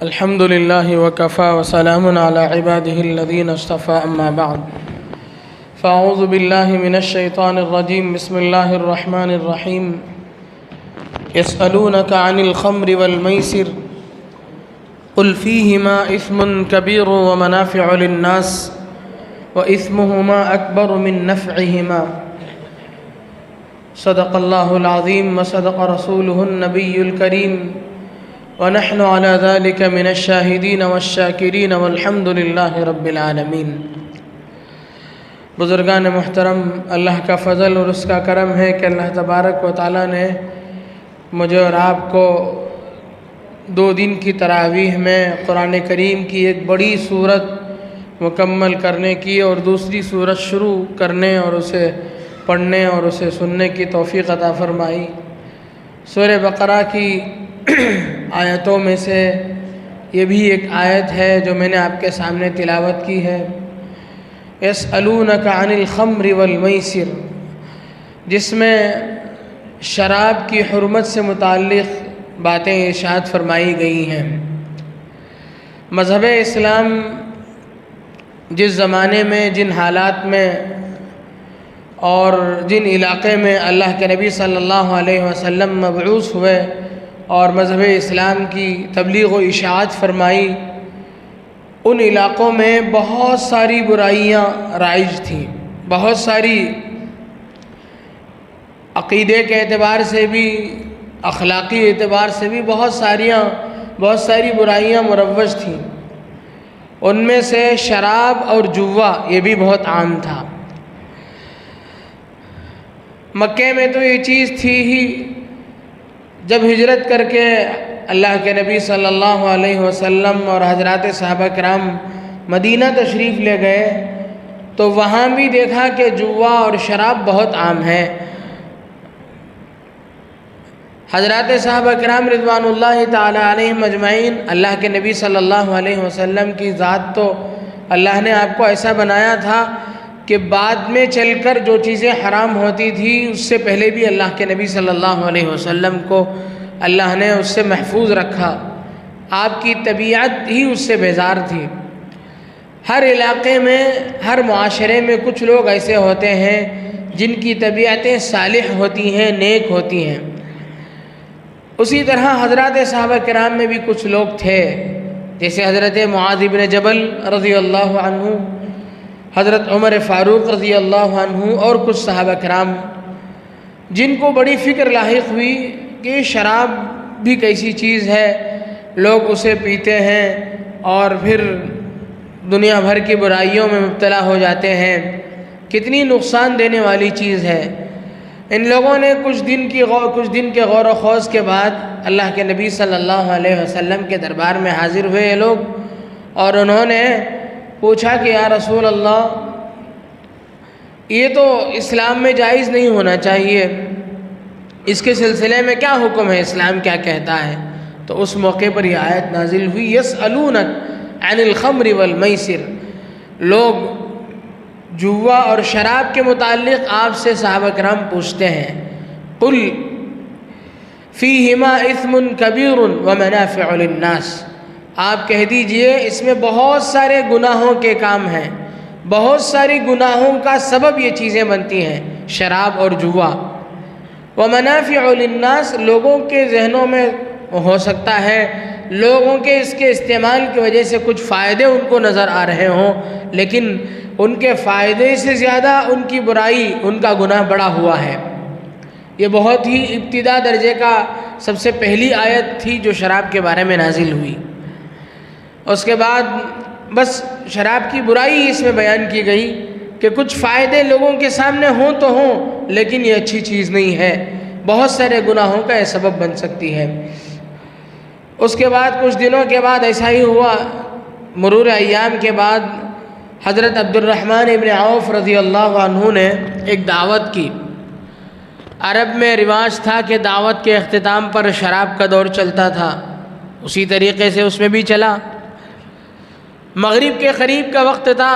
الحمد لله وكفى وسلام على عباده الذين اصطفى أما بعد فأعوذ بالله من الشيطان الرجيم بسم الله الرحمن الرحيم يسألونك عن الخمر والميسر قل فيهما إثم كبير ومنافع للناس وإثمهما أكبر من نفعهما صدق الله العظيم وصدق رسوله النبي الكريم ونحن على ذلك من الشاهدين والشاكرين والحمد لله رب العالمین۔ بزرگان محترم، اللہ کا فضل اور اس کا کرم ہے کہ اللہ تبارک و تعالیٰ نے مجھے اور آپ کو 2 دن کی تراویح میں قرآن کریم کی ایک بڑی سورت مکمل کرنے کی اور دوسری سورت شروع کرنے اور اسے پڑھنے اور اسے سننے کی توفیق عطا فرمائی۔ سورہ بقرہ کی آیتوں میں سے یہ بھی ایک آیت ہے جو میں نے آپ کے سامنے تلاوت کی ہے۔ یسألونک عن الخمر والمیسر، جس میں شراب کی حرمت سے متعلق باتیں ارشاد فرمائی گئی ہیں۔ مذہب اسلام جس زمانے میں، جن حالات میں اور جن علاقے میں اللہ کے نبی صلی اللہ علیہ وسلم مبعوث ہوئے اور مذہب اسلام کی تبلیغ و اشاعت فرمائی، ان علاقوں میں بہت ساری برائیاں رائج تھیں، بہت ساری عقیدے کے اعتبار سے بھی، اخلاقی اعتبار سے بھی بہت ساری برائیاں مروج تھیں۔ ان میں سے شراب اور جوا یہ بھی بہت عام تھا۔ مکے میں تو یہ چیز تھی ہی، جب ہجرت کر کے اللہ کے نبی صلی اللہ علیہ وسلم اور حضرات صحابہ کرام مدینہ تشریف لے گئے تو وہاں بھی دیکھا کہ جوا اور شراب بہت عام ہے۔ حضرات صحابہ کرام رضوان اللہ تعالی علیہم اجمعین، اللہ کے نبی صلی اللہ علیہ وسلم کی ذات تو اللہ نے آپ کو ایسا بنایا تھا کہ بعد میں چل کر جو چیزیں حرام ہوتی تھی اس سے پہلے بھی اللہ کے نبی صلی اللہ علیہ وسلم کو اللہ نے اس سے محفوظ رکھا۔ آپ کی طبیعت ہی اس سے بیزار تھی۔ ہر علاقے میں، ہر معاشرے میں کچھ لوگ ایسے ہوتے ہیں جن کی طبیعتیں صالح ہوتی ہیں، نیک ہوتی ہیں۔ اسی طرح حضرات صحابہ کرام میں بھی کچھ لوگ تھے، جیسے حضرت معاذ بن جبل رضی اللہ عنہ، حضرت عمر فاروق رضی اللہ عنہ اور کچھ صحابہ کرام، جن کو بڑی فکر لاحق ہوئی کہ شراب بھی کیسی چیز ہے، لوگ اسے پیتے ہیں اور پھر دنیا بھر کی برائیوں میں مبتلا ہو جاتے ہیں، کتنی نقصان دینے والی چیز ہے۔ ان لوگوں نے کچھ دن کے غور و خوض کے بعد اللہ کے نبی صلی اللہ علیہ وسلم کے دربار میں حاضر ہوئے یہ لوگ، اور انہوں نے پوچھا کہ یا رسول اللہ، یہ تو اسلام میں جائز نہیں ہونا چاہیے، اس کے سلسلے میں کیا حکم ہے، اسلام کیا کہتا ہے؟ تو اس موقع پر یہ آیت نازل ہوئی، یسألونک عن الخمر والمیسر، لوگ جوا اور شراب کے متعلق آپ سے صحابہ کرام پوچھتے ہیں۔ قل فیہما اثم کبیر ومنافع للناس، آپ کہہ دیجئے اس میں بہت سارے گناہوں کے کام ہیں، بہت ساری گناہوں کا سبب یہ چیزیں بنتی ہیں، شراب اور جوا۔ ومنافع للناس، لوگوں کے ذہنوں میں ہو سکتا ہے لوگوں کے اس کے استعمال کی وجہ سے کچھ فائدے ان کو نظر آ رہے ہوں، لیکن ان کے فائدے سے زیادہ ان کی برائی، ان کا گناہ بڑا ہوا ہے۔ یہ بہت ہی ابتدا درجے کا سب سے پہلی آیت تھی جو شراب کے بارے میں نازل ہوئی۔ اس کے بعد بس شراب کی برائی اس میں بیان کی گئی کہ کچھ فائدے لوگوں کے سامنے ہوں تو ہوں، لیکن یہ اچھی چیز نہیں ہے، بہت سارے گناہوں کا یہ سبب بن سکتی ہے۔ اس کے بعد کچھ دنوں کے بعد ایسا ہی ہوا، مرور ایام کے بعد حضرت عبد الرحمن ابن عوف رضی اللہ عنہ نے ایک دعوت کی۔ عرب میں رواج تھا کہ دعوت کے اختتام پر شراب کا دور چلتا تھا، اسی طریقے سے اس میں بھی چلا۔ مغرب کے قریب کا وقت تھا،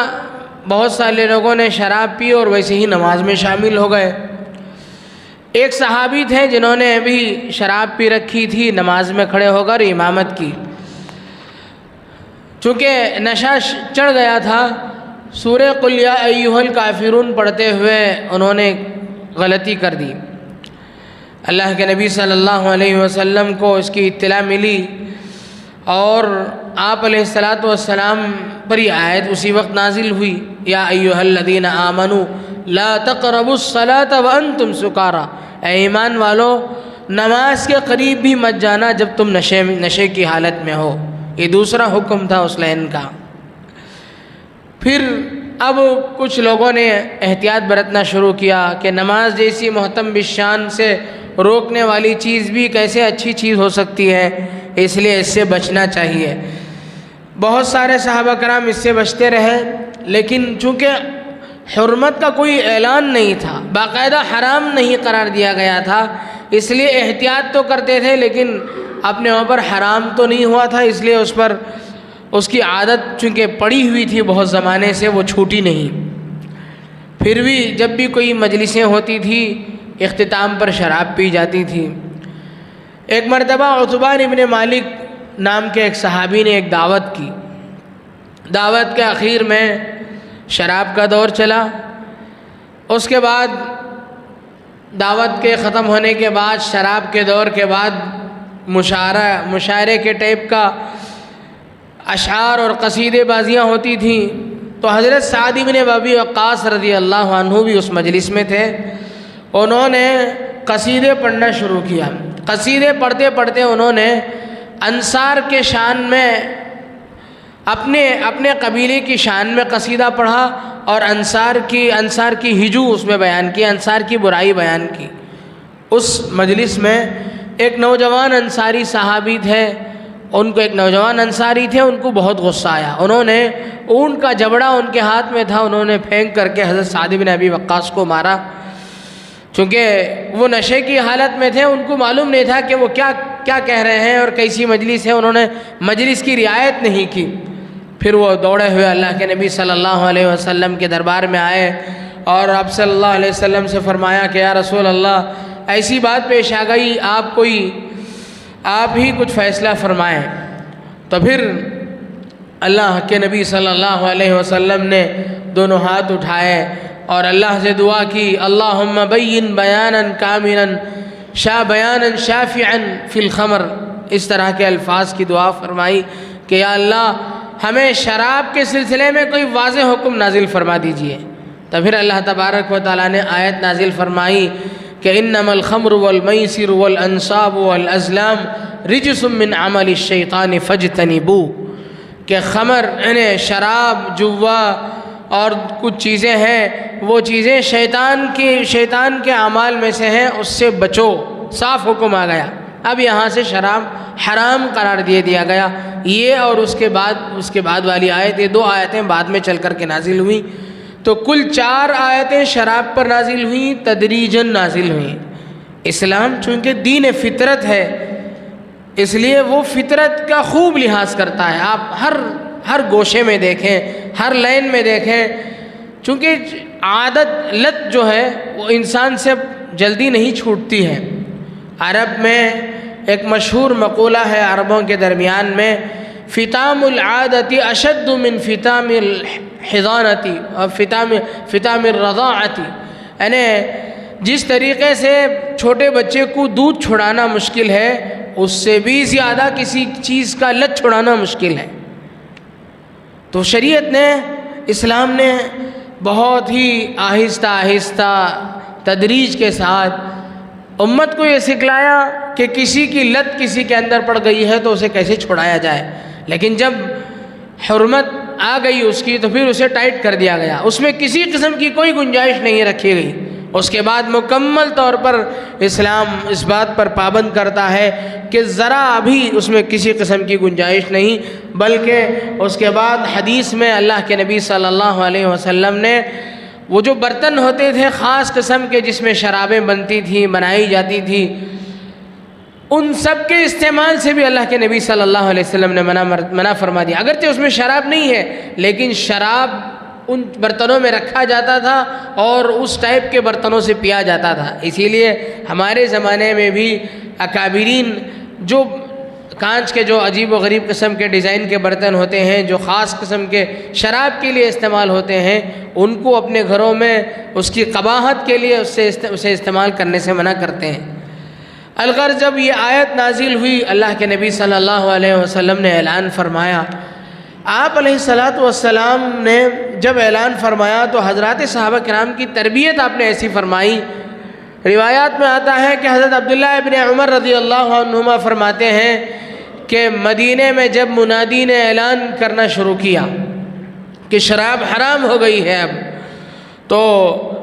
بہت سارے لوگوں نے شراب پی اور ویسے ہی نماز میں شامل ہو گئے۔ ایک صحابی تھے جنہوں نے بھی شراب پی رکھی تھی، نماز میں کھڑے ہو کر امامت کی۔ چونکہ نشہ چڑھ گیا تھا، سورہ قل یا ایھا الکافرون پڑھتے ہوئے انہوں نے غلطی کر دی۔ اللہ کے نبی صلی اللہ علیہ وسلم کو اس کی اطلاع ملی اور آپ علیہ السلام پر یہ آیت اسی وقت نازل ہوئی، یا ایھا الذین آمنوا لا تقربوا الصلاة وانتم سکارى، اے ایمان والو نماز کے قریب بھی مت جانا جب تم نشے کی حالت میں ہو۔ یہ دوسرا حکم تھا اس لائن کا۔ پھر اب کچھ لوگوں نے احتیاط برتنا شروع کیا کہ نماز جیسی محتم بالشان سے روکنے والی چیز بھی کیسے اچھی چیز ہو سکتی ہے، اس لیے اس سے بچنا چاہیے۔ بہت سارے صحابہ کرام اس سے بچتے رہے، لیکن چونکہ حرمت کا کوئی اعلان نہیں تھا، باقاعدہ حرام نہیں قرار دیا گیا تھا، اس لیے احتیاط تو کرتے تھے، لیکن اپنے اوپر حرام تو نہیں ہوا تھا، اس لیے اس پر اس کی عادت چونکہ پڑی ہوئی تھی بہت زمانے سے، وہ چھوٹی نہیں۔ پھر بھی جب بھی کوئی مجلسیں ہوتی تھی اختتام پر شراب پی جاتی تھی۔ ایک مرتبہ عتبان ابن مالک نام کے ایک صحابی نے ایک دعوت کی، دعوت کے آخر میں شراب کا دور چلا۔ اس کے بعد دعوت کے ختم ہونے کے بعد شراب کے دور کے بعد مشاعرے کے ٹائپ کا اشعار اور قصیدے بازیاں ہوتی تھیں، تو حضرت سعد بن ابی وقاص رضی اللہ عنہ بھی اس مجلس میں تھے۔ انہوں نے قصیدے پڑھنا شروع کیا۔ قصیدے پڑھتے پڑھتے انہوں نے انصار کے شان میں اپنے قبیلے کی شان میں قصیدہ پڑھا اور انصار کی ہجو اس میں بیان کی، انصار کی برائی بیان کی۔ اس مجلس میں ایک نوجوان انصاری صحابی تھے، ایک نوجوان انصاری تھے، ان کو بہت غصہ آیا۔ انہوں نے اونٹ کا جبڑا ان کے ہاتھ میں تھا، انہوں نے پھینک کر کے حضرت سعد بن ابی وقاص کو مارا۔ چونکہ وہ نشے کی حالت میں تھے، ان کو معلوم نہیں تھا کہ وہ کیا کہہ رہے ہیں اور کیسی مجلس ہے، انہوں نے مجلس کی رعایت نہیں کی۔ پھر وہ دوڑے ہوئے اللہ کے نبی صلی اللہ علیہ وسلم کے دربار میں آئے اور آپ صلی اللہ علیہ وسلم سے فرمایا کہ یا رسول اللہ، ایسی بات پیش آ گئی، آپ ہی کچھ فیصلہ فرمائیں۔ تو پھر اللہ کے نبی صلی اللہ علیہ وسلم نے دونوں ہاتھ اٹھائے اور اللہ سے دعا کی، اللہم بین بیانا کاملا بیانا شافعا فی الخمر، اس طرح کے الفاظ کی دعا فرمائی کہ یا اللہ ہمیں شراب کے سلسلے میں کوئی واضح حکم نازل فرما دیجئے۔ تو پھر اللہ تبارک و تعالیٰ نے آیت نازل فرمائی کہ انما الخمر والمیسر والانصاب والازلام رجس من عمل الشیطان فاجتنبوہ، کہ خمر یعنی شراب، جوا اور کچھ چیزیں ہیں، وہ چیزیں شیطان کے اعمال میں سے ہیں، اس سے بچو، صاف حکم آ گیا۔ اب یہاں سے شراب حرام قرار دیا گیا۔ یہ اور اس کے بعد والی آیت، یہ دو آیتیں بعد میں چل کر کے نازل ہوئیں، تو کل 4 آیتیں شراب پر نازل ہوئیں، تدریجاً نازل ہوئیں۔ اسلام چونکہ دین فطرت ہے، اس لیے وہ فطرت کا خوب لحاظ کرتا ہے۔ آپ ہر گوشے میں دیکھیں، ہر لائن میں دیکھیں، چونکہ عادت لت جو ہے وہ انسان سے جلدی نہیں چھوٹتی ہے۔ عرب میں ایک مشہور مقولہ ہے، عربوں کے درمیان میں، فطام العادت اشد من فطام الحضانت اور فطام الرضاعت، یعنی جس طریقے سے چھوٹے بچے کو دودھ چھڑانا مشکل ہے، اس سے بھی زیادہ کسی چیز کا لت چھڑانا مشکل ہے۔ تو شریعت نے، اسلام نے بہت ہی آہستہ آہستہ تدریج کے ساتھ امت کو یہ سکھلایا کہ کسی کی لت کسی کے اندر پڑ گئی ہے تو اسے کیسے چھڑایا جائے، لیکن جب حرمت آ گئی اس کی تو پھر اسے ٹائٹ کر دیا گیا، اس میں کسی قسم کی کوئی گنجائش نہیں رکھی گئی۔ اس کے بعد مکمل طور پر اسلام اس بات پر پابند کرتا ہے کہ ذرا بھی اس میں کسی قسم کی گنجائش نہیں، بلکہ اس کے بعد حدیث میں اللہ کے نبی صلی اللہ علیہ وسلم نے وہ جو برتن ہوتے تھے خاص قسم کے جس میں شرابیں بنائی جاتی تھی، ان سب کے استعمال سے بھی اللہ کے نبی صلی اللہ علیہ وسلم نے منع فرما دیا۔ اگرچہ اس میں شراب نہیں ہے، لیکن شراب ان برتنوں میں رکھا جاتا تھا اور اس ٹائپ کے برتنوں سے پیا جاتا تھا۔ اسی لیے ہمارے زمانے میں بھی اکابرین جو کانچ کے جو عجیب و غریب قسم کے ڈیزائن کے برتن ہوتے ہیں، جو خاص قسم کے شراب کے لیے استعمال ہوتے ہیں، ان کو اپنے گھروں میں اس کی قباحت کے لیے اسے استعمال کرنے سے منع کرتے ہیں۔ الغرض جب یہ آیت نازل ہوئی، اللہ کے نبی صلی اللہ علیہ وسلم نے اعلان فرمایا۔ آپ علیہ السلام نے جب اعلان فرمایا تو حضرات صحابہ کرام کی تربیت آپ نے ایسی فرمائی۔ روایات میں آتا ہے کہ حضرت عبداللہ ابن عمر رضی اللہ عنہما فرماتے ہیں کہ مدینے میں جب منادی نے اعلان کرنا شروع کیا کہ شراب حرام ہو گئی ہے اب، تو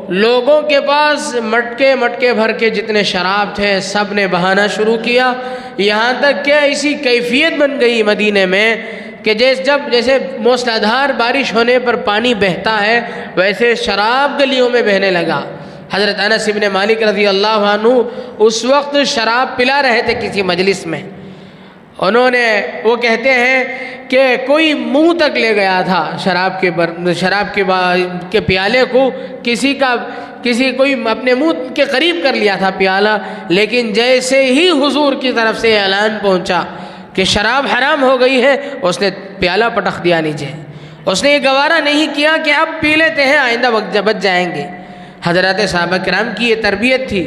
لوگوں کے پاس مٹکے بھر کے جتنے شراب تھے سب نے بہانا شروع کیا، یہاں تک کہ ایسی کیفیت بن گئی مدینے میں کہ جیسے موسلادھار بارش ہونے پر پانی بہتا ہے، ویسے شراب گلیوں میں بہنے لگا۔ حضرت انس بن مالک رضی اللہ عنہ اس وقت شراب پلا رہے تھے کسی مجلس میں، وہ کہتے ہیں کہ کوئی منہ تک لے گیا تھا شراب کے پیالے کو، کوئی اپنے منہ کے قریب کر لیا تھا پیالہ، لیکن جیسے ہی حضور کی طرف سے اعلان پہنچا کہ شراب حرام ہو گئی ہے، اس نے پیالہ پٹخ دیا نیچے۔ اس نے یہ گوارا نہیں کیا کہ اب پی لیتے ہیں، آئندہ بچ جائیں گے۔ حضرات صحابہ کرام کی یہ تربیت تھی۔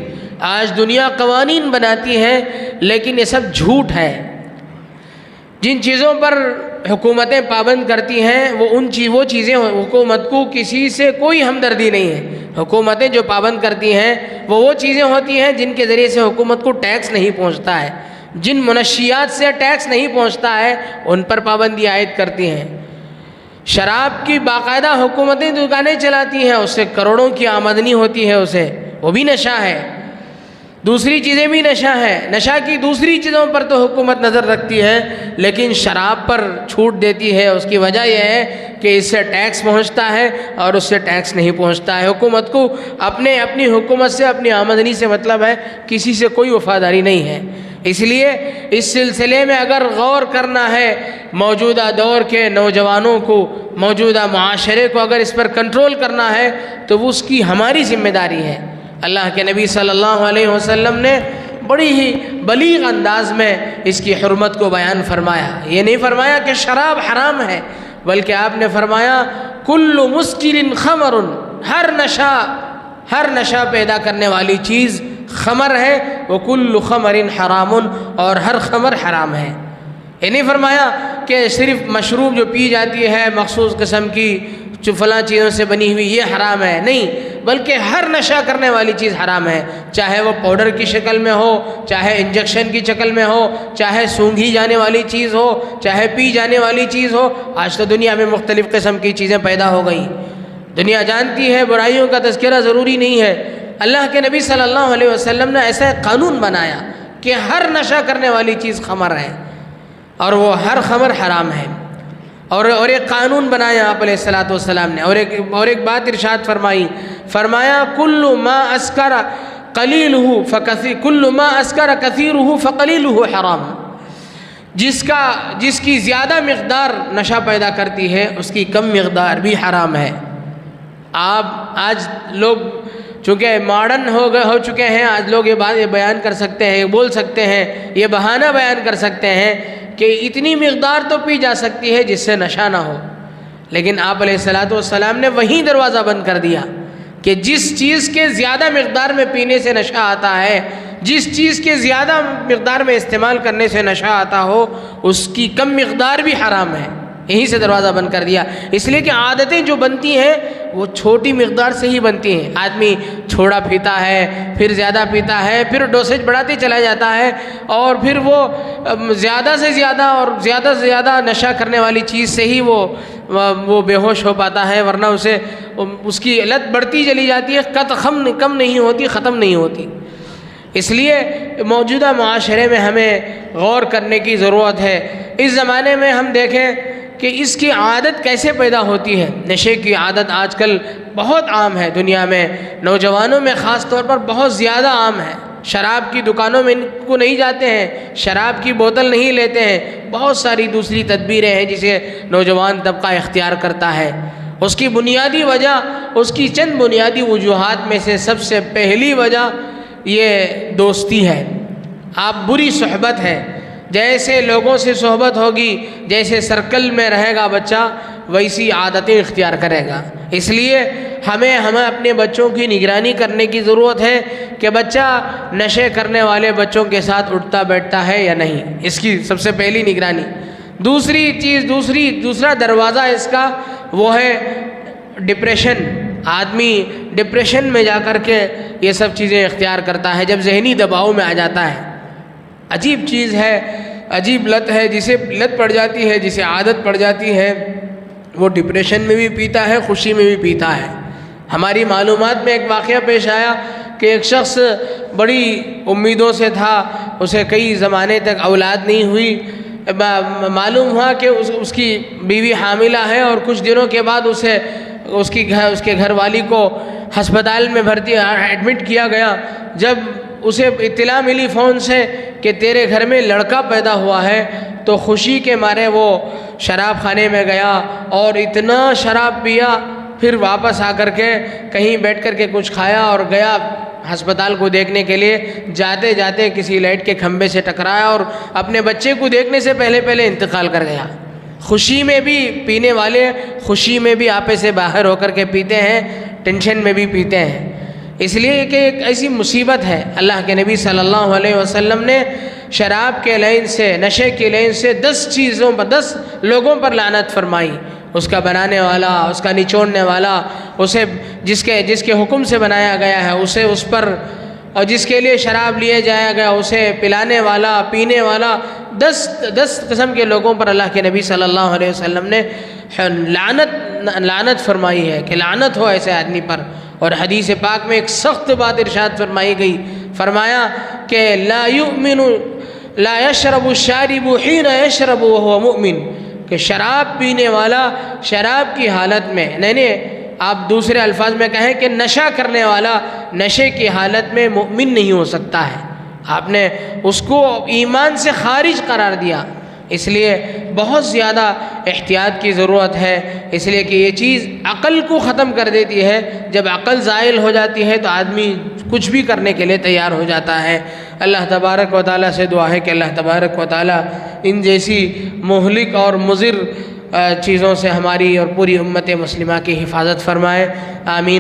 آج دنیا قوانین بناتی ہے، لیکن یہ سب جھوٹ ہے۔ جن چیزوں پر حکومتیں پابند کرتی ہیں وہ چیزیں حکومت کو کسی سے کوئی ہمدردی نہیں ہے۔ حکومتیں جو پابند کرتی ہیں وہ چیزیں ہوتی ہیں جن کے ذریعے سے حکومت کو ٹیکس نہیں پہنچتا ہے، جن منشیات سے ٹیکس نہیں پہنچتا ہے ان پر پابندی عائد کرتی ہیں۔ شراب کی باقاعدہ حکومتیں دکانیں چلاتی ہیں، اس سے کروڑوں کی آمدنی ہوتی ہے، وہ بھی نشہ ہے۔ دوسری چیزیں بھی نشہ ہے، نشہ کی دوسری چیزوں پر تو حکومت نظر رکھتی ہے، لیکن شراب پر چھوٹ دیتی ہے۔ اس کی وجہ یہ ہے کہ اس سے ٹیکس پہنچتا ہے اور اس سے ٹیکس نہیں پہنچتا ہے۔ حکومت کو اپنی حکومت سے، اپنی آمدنی سے مطلب ہے، کسی سے کوئی وفاداری نہیں ہے۔ اس لیے اس سلسلے میں اگر غور کرنا ہے، موجودہ دور کے نوجوانوں کو، موجودہ معاشرے کو اگر اس پر کنٹرول کرنا ہے تو وہ اس کی ہماری ذمہ داری ہے۔ اللہ کے نبی صلی اللہ علیہ وسلم نے بڑی ہی بلیغ انداز میں اس کی حرمت کو بیان فرمایا۔ یہ نہیں فرمایا کہ شراب حرام ہے، بلکہ آپ نے فرمایا کل مسکر خمر، ہر نشہ پیدا کرنے والی چیز خمر ہے، وکل خمر حرام، اور ہر خمر حرام ہے۔ یہ نہیں فرمایا کہ صرف مشروب جو پی جاتی ہے مخصوص قسم کی جو فلاں چیزوں سے بنی ہوئی یہ حرام ہے، نہیں، بلکہ ہر نشہ کرنے والی چیز حرام ہے، چاہے وہ پاؤڈر کی شکل میں ہو، چاہے انجیکشن کی شکل میں ہو، چاہے سونگھی جانے والی چیز ہو، چاہے پی جانے والی چیز ہو۔ آج تو دنیا میں مختلف قسم کی چیزیں پیدا ہو گئیں۔ دنیا جانتی ہے برائیوں کا تذکرہ ضروری نہیں ہے۔ اللہ کے نبی صلی اللہ علیہ وسلم نے ایسا قانون بنایا کہ ہر نشہ کرنے والی چیز خمر ہے اور وہ ہر خمر حرام ہے، اور ایک قانون بنایا آپ علیہ السلام نے، اور ایک بات ارشاد فرمایا کل ما اسکر قلیلہ کل ما اسکر کثیرہ فقلیلہ حرام، جس کی زیادہ مقدار نشہ پیدا کرتی ہے اس کی کم مقدار بھی حرام ہے۔ آج لوگ چونکہ ماڈرن ہو چکے ہیں، آج لوگ یہ بات بیان کر سکتے ہیں، بول سکتے ہیں، یہ بہانہ بیان کر سکتے ہیں کہ اتنی مقدار تو پی جا سکتی ہے جس سے نشہ نہ ہو، لیکن آپ علیہ السلام نے وہیں دروازہ بند کر دیا کہ جس چیز کے زیادہ مقدار میں پینے سے نشہ آتا ہے، جس چیز کے زیادہ مقدار میں استعمال کرنے سے نشہ آتا ہو، اس کی کم مقدار بھی حرام ہے۔ یہیں سے دروازہ بند کر دیا، اس لیے کہ عادتیں جو بنتی ہیں وہ چھوٹی مقدار سے ہی بنتی ہیں۔ آدمی تھوڑا پیتا ہے، پھر زیادہ پیتا ہے، پھر ڈوسیج بڑھاتے چلا جاتا ہے، اور پھر وہ زیادہ سے زیادہ نشہ کرنے والی چیز سے ہی وہ بے ہوش ہو پاتا ہے، ورنہ اس کی لت بڑھتی چلی جاتی ہے، کم نہیں ہوتی، ختم نہیں ہوتی۔ اس لیے موجودہ معاشرے میں ہمیں غور کرنے کی ضرورت ہے۔ اس زمانے میں ہم دیکھیں کہ اس کی عادت کیسے پیدا ہوتی ہے۔ نشے کی عادت آج کل بہت عام ہے دنیا میں، نوجوانوں میں خاص طور پر بہت زیادہ عام ہے۔ شراب کی دکانوں میں ان کو نہیں جاتے ہیں، شراب کی بوتل نہیں لیتے ہیں، بہت ساری دوسری تدبیریں ہیں جسے نوجوان طبقہ اختیار کرتا ہے۔ اس کی بنیادی وجہ، اس کی چند بنیادی وجوہات میں سے سب سے پہلی وجہ یہ دوستی ہے۔ آپ بری صحبت ہے، جیسے لوگوں سے صحبت ہوگی، جیسے سرکل میں رہے گا بچہ، ویسی عادتیں اختیار کرے گا۔ اس لیے ہمیں اپنے بچوں کی نگرانی کرنے کی ضرورت ہے کہ بچہ نشے کرنے والے بچوں کے ساتھ اٹھتا بیٹھتا ہے یا نہیں، اس کی سب سے پہلی نگرانی۔ دوسری چیز، دوسرا دروازہ اس کا وہ ہے ڈپریشن۔ آدمی ڈپریشن میں جا کر کے یہ سب چیزیں اختیار کرتا ہے جب ذہنی دباؤ میں آ جاتا ہے۔ عجیب چیز ہے، عجیب لت ہے، جسے لت پڑ جاتی ہے، جسے عادت پڑ جاتی ہے، وہ ڈپریشن میں بھی پیتا ہے، خوشی میں بھی پیتا ہے۔ ہماری معلومات میں ایک واقعہ پیش آیا کہ ایک شخص بڑی امیدوں سے تھا، اسے کئی زمانے تک اولاد نہیں ہوئی، معلوم ہوا کہ اس کی بیوی حاملہ ہے، اور کچھ دنوں کے بعد اس کے گھر والی کو ہسپتال میں ایڈمٹ کیا گیا۔ جب اسے اطلاع ملی فون سے کہ تیرے گھر میں لڑکا پیدا ہوا ہے، تو خوشی کے مارے وہ شراب خانے میں گیا اور اتنا شراب پیا، پھر واپس آ کر کے کہیں بیٹھ کر کے کچھ کھایا اور گیا ہسپتال کو دیکھنے کے لیے۔ جاتے جاتے کسی لائٹ کے کھمبے سے ٹکرایا اور اپنے بچے کو دیکھنے سے پہلے انتقال کر گیا۔ خوشی میں بھی پینے والے خوشی میں بھی آپے سے باہر ہو کر کے پیتے ہیں، ٹینشن میں بھی پیتے ہیں۔ اس لیے کہ ایک ایسی مصیبت ہے، اللہ کے نبی صلی اللہ علیہ وسلم نے شراب کے لائن سے، نشے کے لائن سے 10 لوگوں پر لعنت فرمائی۔ اس کا بنانے والا، اس کا نچوڑنے والا، اسے جس کے حکم سے بنایا گیا ہے اسے اس پر، اور جس کے لیے شراب لیے جایا گیا اسے پلانے والا، پینے والا، 10 قسم کے لوگوں پر اللہ کے نبی صلی اللہ علیہ وسلم نے لعنت فرمائی ہے کہ لعنت ہو ایسے آدمی پر۔ اور حدیث پاک میں ایک سخت بات ارشاد فرمائی گئی، فرمایا کہ لا يشرب الشارب حين يشرب وهو مؤمن، کہ شراب پینے والا شراب کی حالت میں، نہیں آپ دوسرے الفاظ میں کہیں کہ نشہ کرنے والا نشے کی حالت میں مؤمن نہیں ہو سکتا ہے۔ آپ نے اس کو ایمان سے خارج قرار دیا۔ اس لیے بہت زیادہ احتیاط کی ضرورت ہے، اس لیے کہ یہ چیز عقل کو ختم کر دیتی ہے۔ جب عقل زائل ہو جاتی ہے تو آدمی کچھ بھی کرنے کے لیے تیار ہو جاتا ہے۔ اللہ تبارک و تعالیٰ سے دعا ہے کہ اللہ تبارک و تعالیٰ ان جیسی مہلک اور مضر چیزوں سے ہماری اور پوری امت مسلمہ کی حفاظت فرمائے، آمین۔